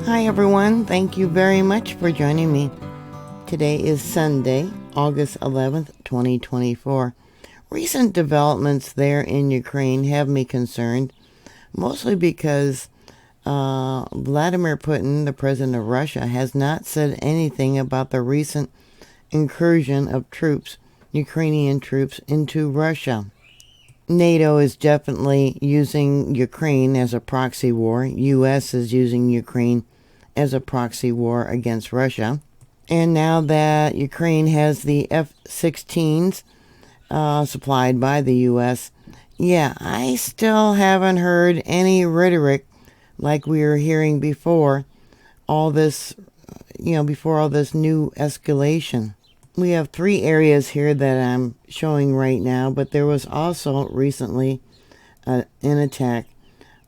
Hi everyone, thank you very much for joining me. Today is Sunday, August 11th, 2024. Recent developments there in Ukraine have me concerned, mostly because Vladimir Putin, the president of Russia, has not said anything about the recent incursion of troops, Ukrainian troops, into Russia. NATO is definitely using Ukraine as a proxy war. U.S. is using Ukraine as a proxy war against Russia. And now that Ukraine has the F16s supplied by the U.S., I still haven't heard any rhetoric like we were hearing before all this, before all this new escalation. We have 3 areas here that I'm showing right now, but there was also recently an attack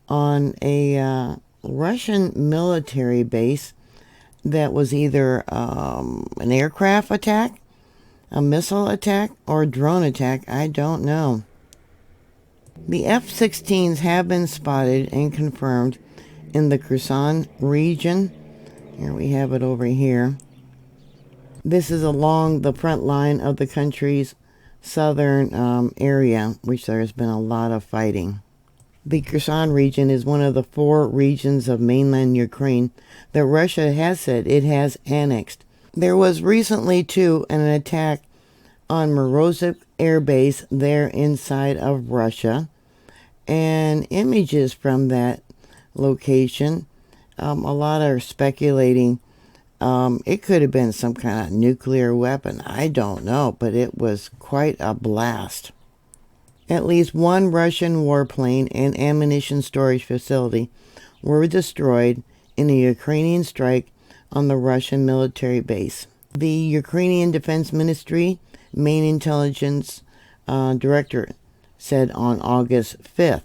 on a Russian military base that was either an aircraft attack, a missile attack, or a drone attack. I don't know. The F-16s have been spotted and confirmed in the Kherson region. Here we have it over here. This is along the front line of the country's southern area, which there has been a lot of fighting. The Kherson region is one of the 4 regions of mainland Ukraine that Russia has said it has annexed. There was recently, too, an attack on Morozov Air Base there inside of Russia, and images from that location, a lot are speculating it could have been some kind of nuclear weapon. I don't know, but it was quite a blast. At least 1 Russian warplane and ammunition storage facility were destroyed in a Ukrainian strike on the Russian military base. The Ukrainian Defense Ministry main intelligence director said on August 5th.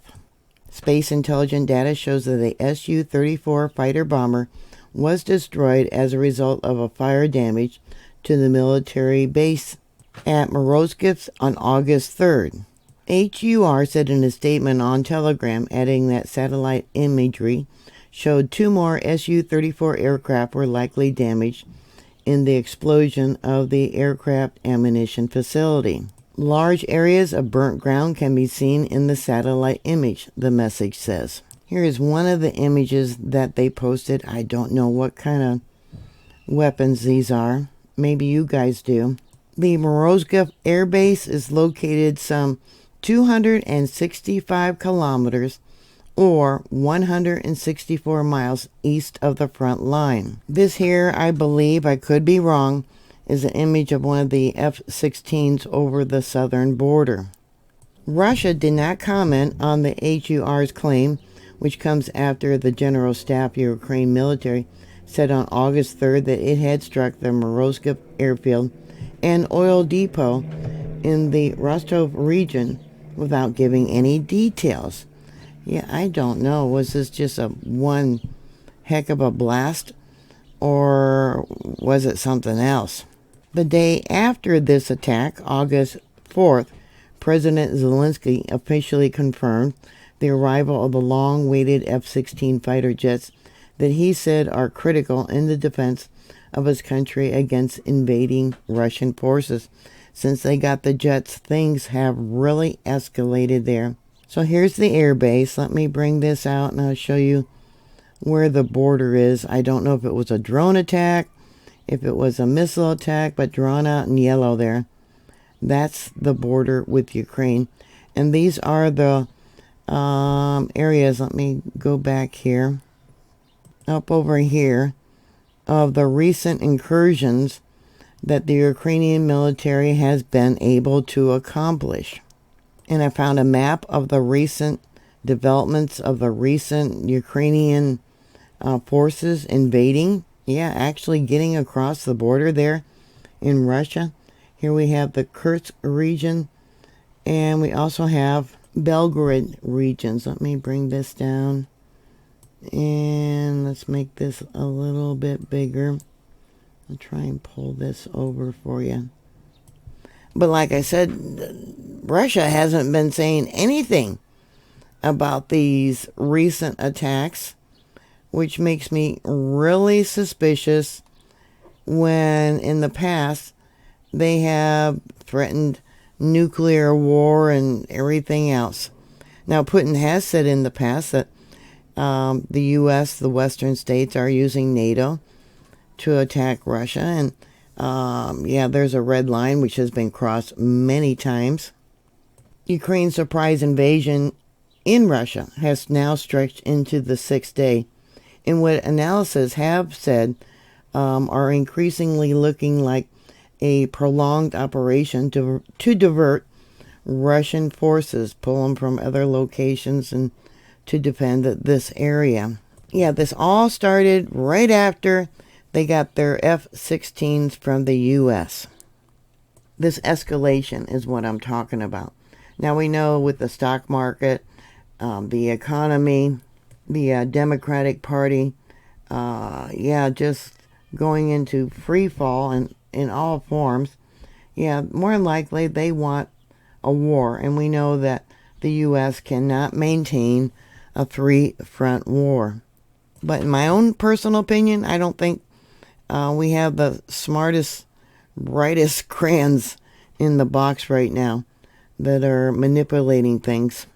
Space intelligence data shows that the Su-34 fighter bomber was destroyed as a result of a fire damage to the military base at Morozov on August 3rd. HUR said in a statement on Telegram, adding that satellite imagery showed 2 more Su-34 aircraft were likely damaged in the explosion of the aircraft ammunition facility. Large areas of burnt ground can be seen in the satellite image, the message says. Here is one of the images that they posted. I don't know what kind of weapons these are. Maybe you guys do. The Morozov Air Base is located some 265 kilometers or 164 miles east of the front line. This here, I believe, I could be wrong, is an image of one of the F-16s over the southern border. Russia did not comment on the HUR's claim, which comes after the General Staff of Ukraine military said on August 3rd that it had struck the Morozov airfield and oil depot in the Rostov region without giving any details. I don't know. Was this just a one heck of a blast, or was it something else? The day after this attack, August 4th, President Zelensky officially confirmed the arrival of the long-awaited F-16 fighter jets that he said are critical in the defense of his country against invading Russian forces. Since they got the jets, things have really escalated there. So here's the air base. Let me bring this out and I'll show you where the border is. I don't know if it was a drone attack, if it was a missile attack, but drawn out in yellow there. That's the border with Ukraine. And these are the areas, let me go back here, up over here, of the recent incursions that the Ukrainian military has been able to accomplish. And I found a map of the recent developments of the recent Ukrainian forces invading, actually getting across the border there in Russia. Here we have the Kursk region, and we also have Belgorod regions. Let me bring this down, and let's make this a little bit bigger. I'll try and pull this over for you. But like I said, Russia hasn't been saying anything about these recent attacks which makes me really suspicious when in the past they have threatened nuclear war and everything else. Now, Putin has said in the past that the U.S., the Western states, are using NATO to attack Russia. And yeah, there's a red line which has been crossed many times. Ukraine's surprise invasion in Russia has now stretched into the sixth day, and what analysts have said are increasingly looking like a prolonged operation to divert Russian forces, pull them from other locations and to defend this area. Yeah, this all started right after they got their F16s from the U.S. This escalation is what I'm talking about. Now we know with the stock market, the economy, the Democratic Party, yeah, just going into free fall in all forms. Yeah, more than likely they want a war, and we know that the U.S. cannot maintain a three-front war. But in my own personal opinion, I don't think we have the smartest, brightest crayons in the box right now that are manipulating things.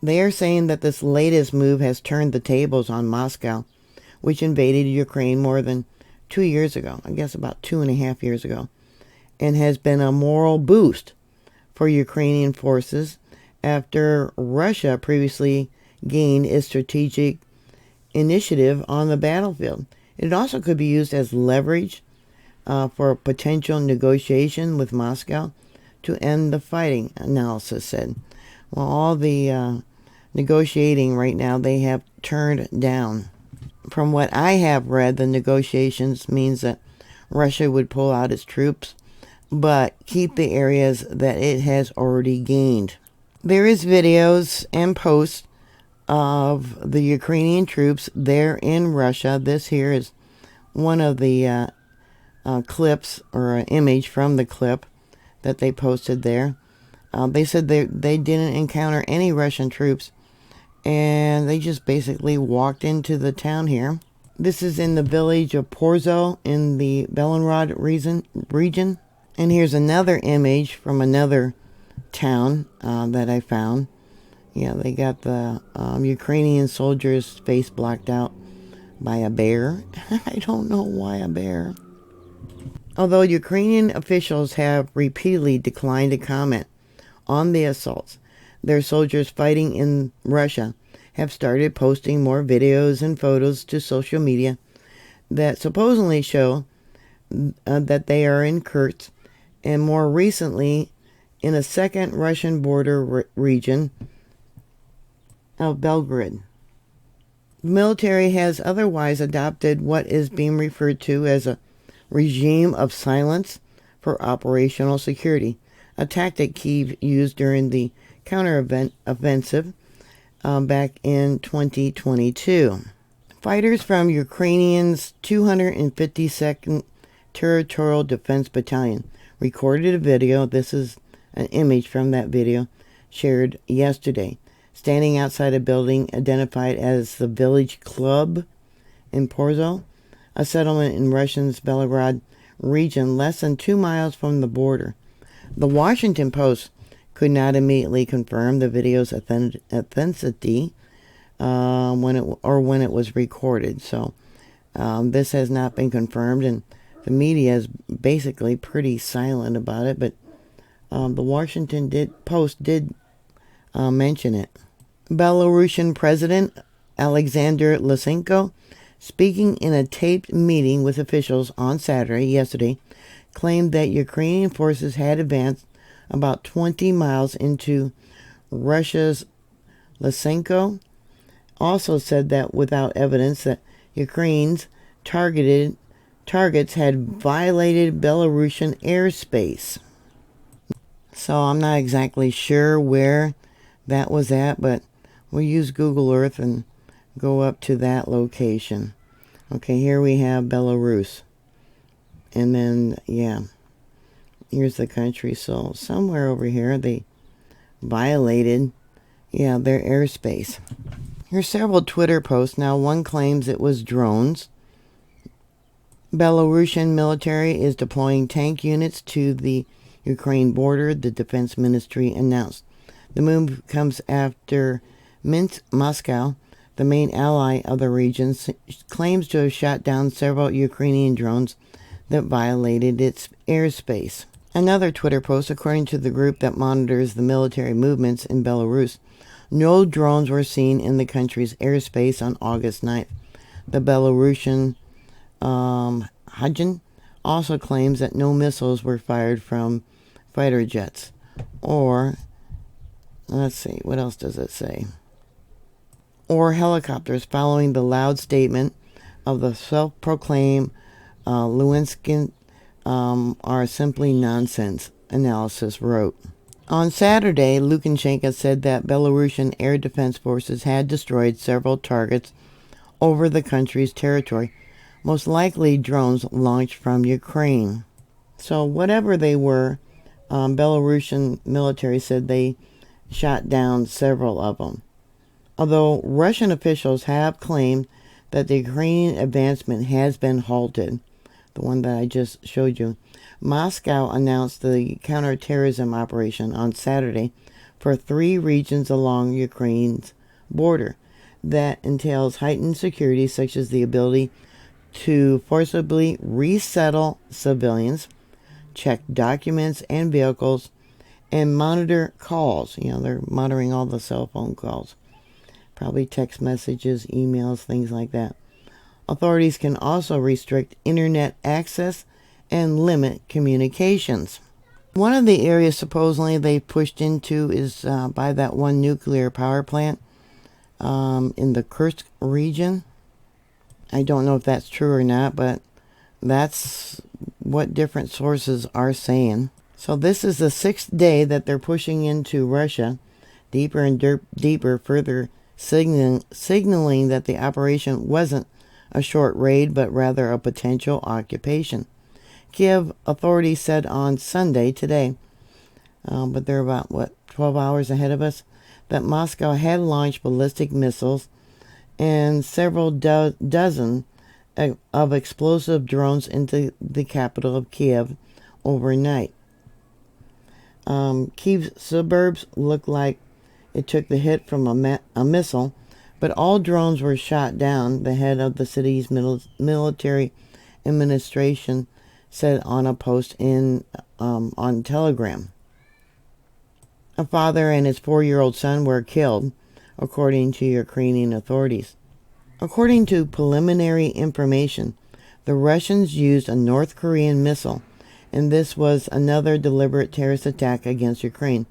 They are saying that this latest move has turned the tables on Moscow, which invaded Ukraine more than 2 years ago, I guess about 2.5 years ago, and has been a moral boost for Ukrainian forces after Russia previously gained its strategic initiative on the battlefield. It also could be used as leverage for a potential negotiation with Moscow to end the fighting, analysis said. Well, all the negotiating right now they have turned down. From what I have read, the negotiations means that Russia would pull out its troops, but keep the areas that it has already gained. There is videos and posts of the Ukrainian troops there in Russia. This here is one of the clips, or an image from the clip that they posted there. They said they didn't encounter any Russian troops, and they just basically walked into the town here. This is in the village of Porzo in the Belgorod region. And here's another image from another town that I found. Yeah, they got the Ukrainian soldier's face blocked out by a bear. I don't know why a bear. Although Ukrainian officials have repeatedly declined to comment on the assaults, their soldiers fighting in Russia have started posting more videos and photos to social media that supposedly show that they are in Kursk, and more recently in a second Russian border region of Belgorod. The military has otherwise adopted what is being referred to as a regime of silence for operational security, a tactic Kyiv used during the counter-offensive back in 2022. Fighters from Ukrainian's 252nd Territorial Defense Battalion recorded a video. This is an image from that video shared yesterday, standing outside a building identified as the Village Club in Porzo, a settlement in Russia's Belgorod region less than 2 miles from the border. The Washington Post could not immediately confirm the video's authenticity when it was recorded. So this has not been confirmed, and the media is basically pretty silent about it. But the Washington Post did mention it. Belarusian President Alexander Lukashenko, speaking in a taped meeting with officials on yesterday, claimed that Ukrainian forces had advanced about 20 miles into Russia's. Lukashenko also said that without evidence that Ukraine's targets had violated Belarusian airspace. So I'm not exactly sure where that was at, but we'll use Google Earth and go up to that location. Okay, here we have Belarus. And then, yeah, here's the country. So somewhere over here they violated, their airspace. Here's several Twitter posts. Now, one claims it was drones. Belarusian military is deploying tank units to the Ukraine border, the defense ministry announced. The move comes after Minsk, Moscow, the main ally of the region, claims to have shot down several Ukrainian drones that violated its airspace. Another Twitter post, according to the group that monitors the military movements in Belarus, no drones were seen in the country's airspace on August 9th. The Belarusian Hajin also claims that no missiles were fired from fighter jets. Or, let's see, what else does it say? Or helicopters, following the loud statement of the self-proclaimed Lewinsky are simply nonsense, analysis wrote. On Saturday, Lukashenko said that Belarusian air defense forces had destroyed several targets over the country's territory, most likely drones launched from Ukraine. So whatever they were, Belarusian military said they shot down several of them. Although Russian officials have claimed that the Ukrainian advancement has been halted, the one that I just showed you, Moscow announced the counterterrorism operation on Saturday for 3 regions along Ukraine's border. That entails heightened security, such as the ability to forcibly resettle civilians, check documents and vehicles, and monitor calls. They're monitoring all the cell phone calls. Probably text messages, emails, things like that. Authorities can also restrict internet access and limit communications. One of the areas supposedly they pushed into is by that one nuclear power plant in the Kursk region. I don't know if that's true or not, but that's what different sources are saying. So this is the 6th day that they're pushing into Russia, deeper and deeper, further signaling that the operation wasn't a short raid, but rather a potential occupation. Kiev authorities said on Sunday, today, but they're about, 12 hours ahead of us, that Moscow had launched ballistic missiles and several dozen of explosive drones into the capital of Kiev overnight. Kiev's suburbs look like it took the hit from a missile, but all drones were shot down, the head of the city's military administration said on a post on Telegram. A father and his 4-year-old son were killed, according to Ukrainian authorities. According to preliminary information, the Russians used a North Korean missile, and this was another deliberate terrorist attack against Ukraine,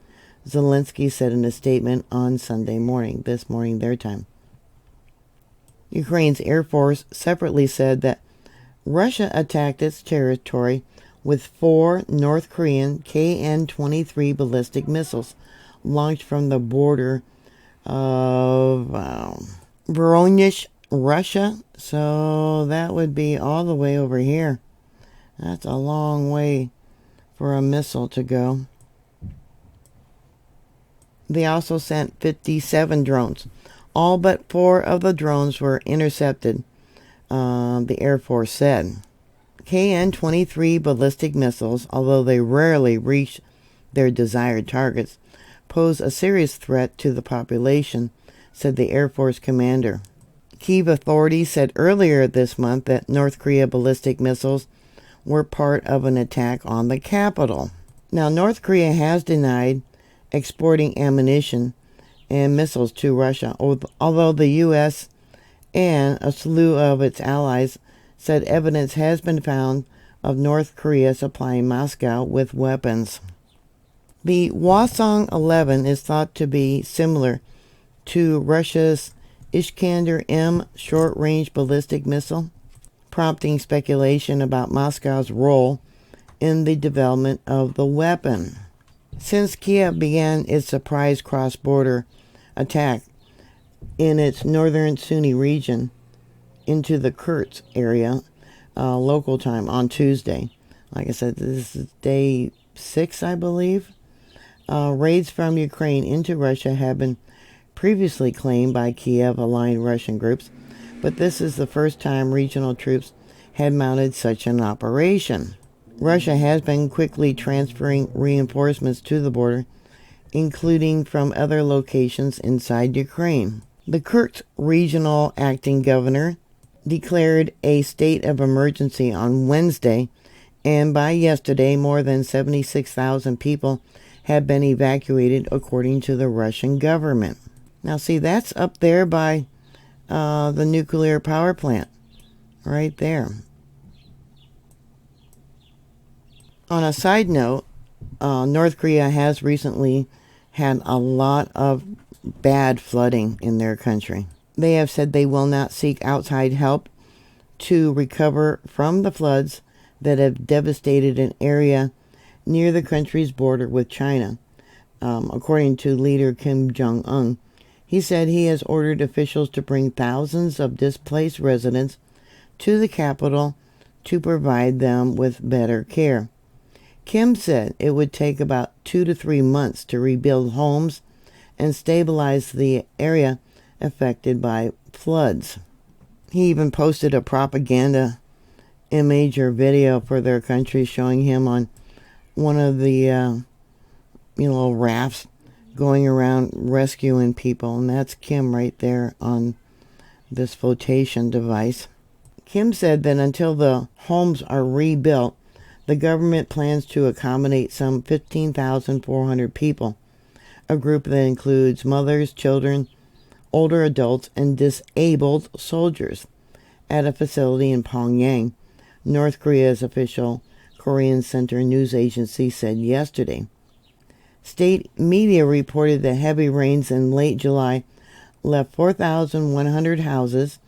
Zelensky said in a statement on Sunday morning, this morning their time. Ukraine's Air Force separately said that Russia attacked its territory with 4 North Korean KN-23 ballistic missiles launched from the border of Voronezh, Russia. So that would be all the way over here. That's a long way for a missile to go. They also sent 57 drones. All but 4 of the drones were intercepted, the Air Force said. KN-23 ballistic missiles, although they rarely reach their desired targets, pose a serious threat to the population, said the Air Force commander. Kyiv authorities said earlier this month that North Korea ballistic missiles were part of an attack on the capital. Now, North Korea has denied exporting ammunition and missiles to Russia, although the U.S. and a slew of its allies said evidence has been found of North Korea supplying Moscow with weapons. The Hwasong-11 is thought to be similar to Russia's Iskander-M short-range ballistic missile, prompting speculation about Moscow's role in the development of the weapon. Since Kiev began its surprise cross-border attack in its northern Sunni region into the Kursk area, local time, on Tuesday. Like I said, this is day 6, I believe. Raids from Ukraine into Russia have been previously claimed by Kiev-aligned Russian groups, but this is the first time regional troops had mounted such an operation. Russia has been quickly transferring reinforcements to the border, including from other locations inside Ukraine. The Kursk regional acting governor declared a state of emergency on Wednesday, and by yesterday, more than 76,000 people had been evacuated, according to the Russian government. Now, see, that's up there by the nuclear power plant, right there. On a side note, North Korea has recently had a lot of bad flooding in their country. They have said they will not seek outside help to recover from the floods that have devastated an area near the country's border with China. According to leader Kim Jong-un, he said he has ordered officials to bring thousands of displaced residents to the capital to provide them with better care. Kim said it would take about 2 to 3 months to rebuild homes and stabilize the area affected by floods. He even posted a propaganda image or video for their country showing him on one of the rafts going around rescuing people, and that's Kim right there on this flotation device. Kim said that until the homes are rebuilt, the government plans to accommodate some 15,400 people, a group that includes mothers, children, older adults, and disabled soldiers, at a facility in Pyongyang, North Korea's official Korean Center news agency said yesterday. State media reported that heavy rains in late July left 4,100 houses,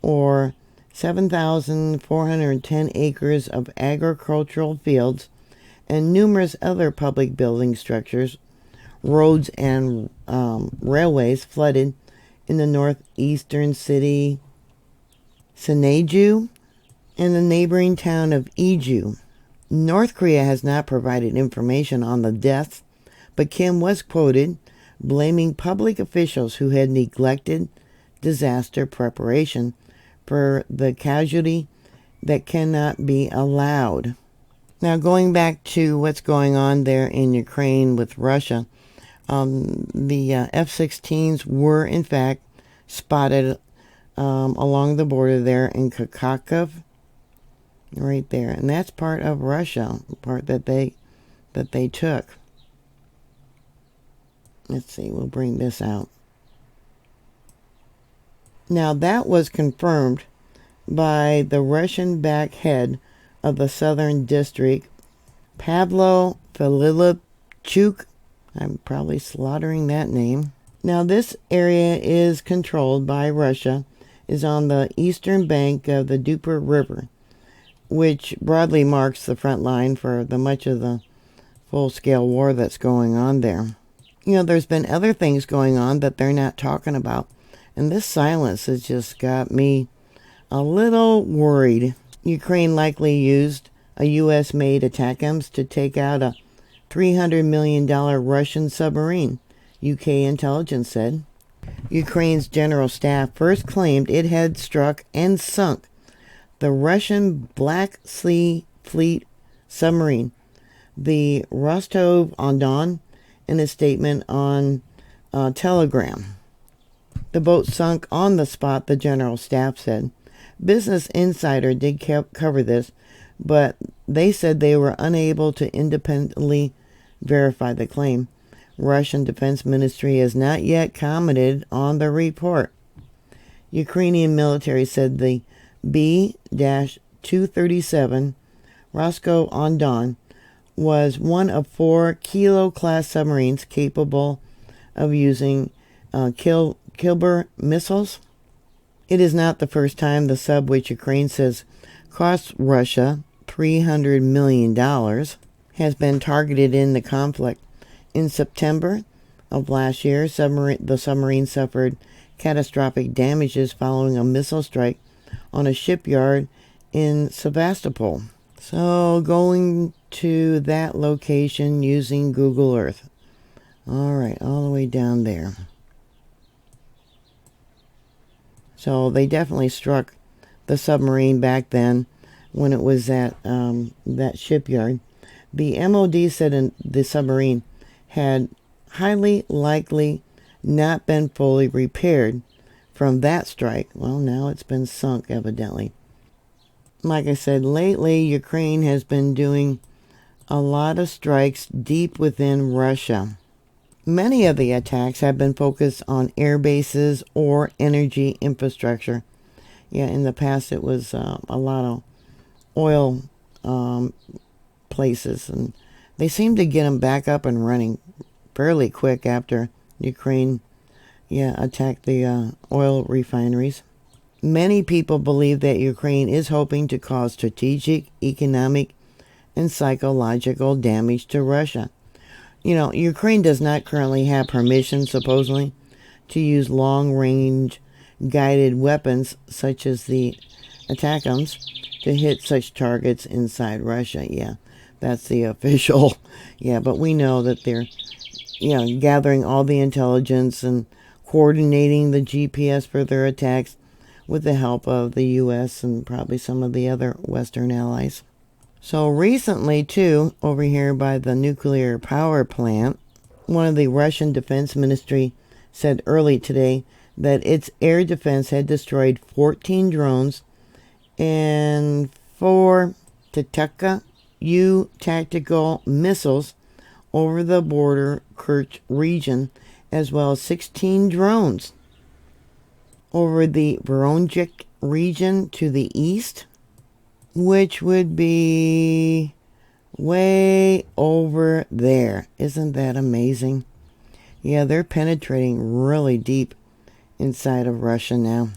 or 7,410 acres of agricultural fields, and numerous other public building structures, roads, and railways flooded in the northeastern city Sinuiju and the neighboring town of Iju. North Korea has not provided information on the deaths, but Kim was quoted blaming public officials who had neglected disaster preparation for the casualty that cannot be allowed. Now, going back to what's going on there in Ukraine with Russia, the F-16s were in fact spotted along the border there in Kharkiv, right there, and that's part of Russia, part that they took. Let's see, we'll bring this out. Now, that was confirmed by the Russian-backed head of the Southern District, Pavlo Filipchuk. I'm probably slaughtering that name. Now, this area is controlled by Russia, is on the eastern bank of the Dnieper River, which broadly marks the front line for much of the full-scale war that's going on there. There's been other things going on that they're not talking about, and this silence has just got me a little worried. Ukraine likely used a U.S.-made ATACMS to take out a $300 million Russian submarine, UK intelligence said. Ukraine's general staff first claimed it had struck and sunk the Russian Black Sea Fleet submarine, the Rostov-on-Don, in a statement on Telegram. The boat sunk on the spot, the general staff said. Business Insider did cover this, but they said they were unable to independently verify the claim. Russian Defense Ministry has not yet commented on the report. Ukrainian military said the B-237 Rostov-on-Don was one of 4 Kilo-class submarines capable of using Kilber missiles. It is not the first time the sub, which Ukraine says cost Russia $300 million, has been targeted in the conflict. In September of last year, the submarine suffered catastrophic damages following a missile strike on a shipyard in Sevastopol. So, going to that location using Google Earth. All right, all the way down there. So they definitely struck the submarine back then when it was at that shipyard. The MOD said the submarine had highly likely not been fully repaired from that strike. Well, now it's been sunk, evidently. Like I said, lately Ukraine has been doing a lot of strikes deep within Russia. Many of the attacks have been focused on air bases or energy infrastructure. Yeah, in the past it was a lot of oil places, and they seem to get them back up and running fairly quick after Ukraine attacked the oil refineries. Many people believe that Ukraine is hoping to cause strategic, economic, and psychological damage to Russia. You know, Ukraine does not currently have permission, supposedly, to use long-range guided weapons such as the ATACMS to hit such targets inside Russia. Yeah, that's the official. Yeah, but we know that they're, gathering all the intelligence and coordinating the GPS for their attacks with the help of the U.S. and probably some of the other Western allies. So recently, too, over here by the nuclear power plant, one of the Russian Defense Ministry said early today that its air defense had destroyed 14 drones and 4 Tutka-U tactical missiles over the border Kerch region, as well as 16 drones over the Voronezh region to the east, which would be way over there. Isn't that amazing? Yeah, they're penetrating really deep inside of Russia now.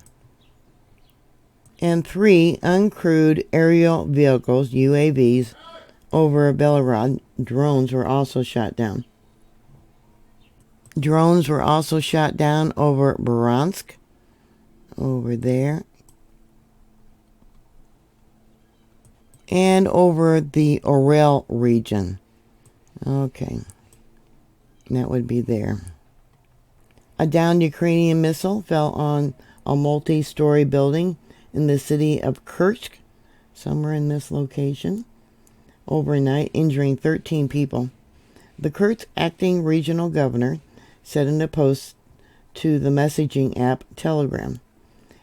And 3 uncrewed aerial vehicles, UAVs, over Belgorod. Drones were also shot down. Drones were also shot down over Bryansk, over there, and over the Orel region. Okay, that would be there. A downed Ukrainian missile fell on a multi-story building in the city of Kerch, somewhere in this location, overnight, injuring 13 people. The Kerch acting regional governor said in a post to the messaging app Telegram.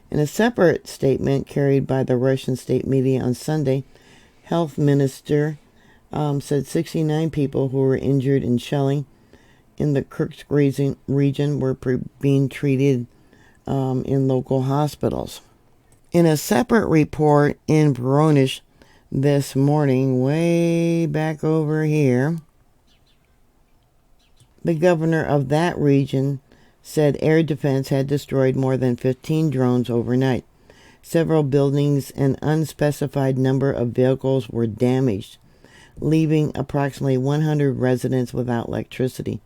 In a separate statement carried by the Russian state media on Sunday, Health Minister said 69 people who were injured in shelling in the Kerch region were being treated in local hospitals. In a separate report in Voronezh this morning, way back over here, the governor of that region said air defense had destroyed more than 15 drones overnight. Several buildings and unspecified number of vehicles were damaged, leaving approximately 100 residents without electricity.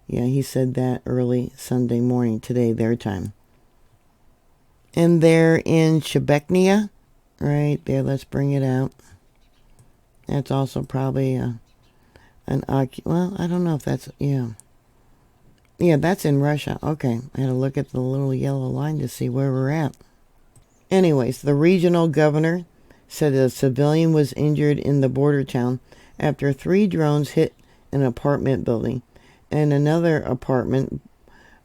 Yeah, he said that early Sunday morning, today, their time. And they're in Shebeknia, right there. Let's bring it out. That's also probably well, I don't know if that's, yeah, that's in Russia. Okay, I had to look at the little yellow line to see where we're at. Anyways, the regional governor said a civilian was injured in the border town after 3 drones hit an apartment building, and another apartment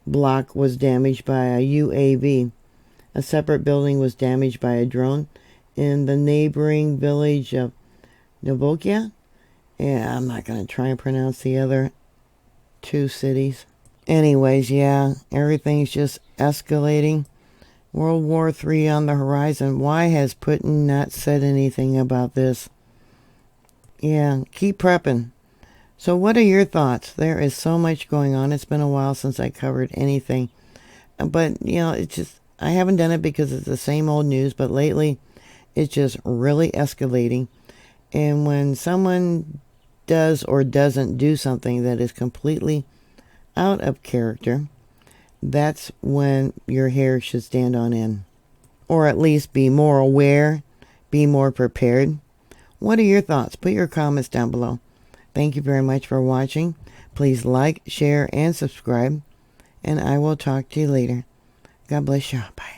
block was damaged by a UAV. A separate building was damaged by a drone in the neighboring village of Novokia. Yeah, I'm not going to try and pronounce the other 2 cities. Anyways, yeah, everything's just escalating. World War III on the horizon. Why has Putin not said anything about this? Yeah, keep prepping. So what are your thoughts? There is so much going on. It's been a while since I covered anything. But, it's just, I haven't done it because it's the same old news, but lately it's just really escalating. And when someone does or doesn't do something that is completely out of character, that's when your hair should stand on end. Or at least be more aware, be more prepared. What are your thoughts? Put your comments down below. Thank you very much for watching. Please like, share, and subscribe. And I will talk to you later. God bless you. Bye.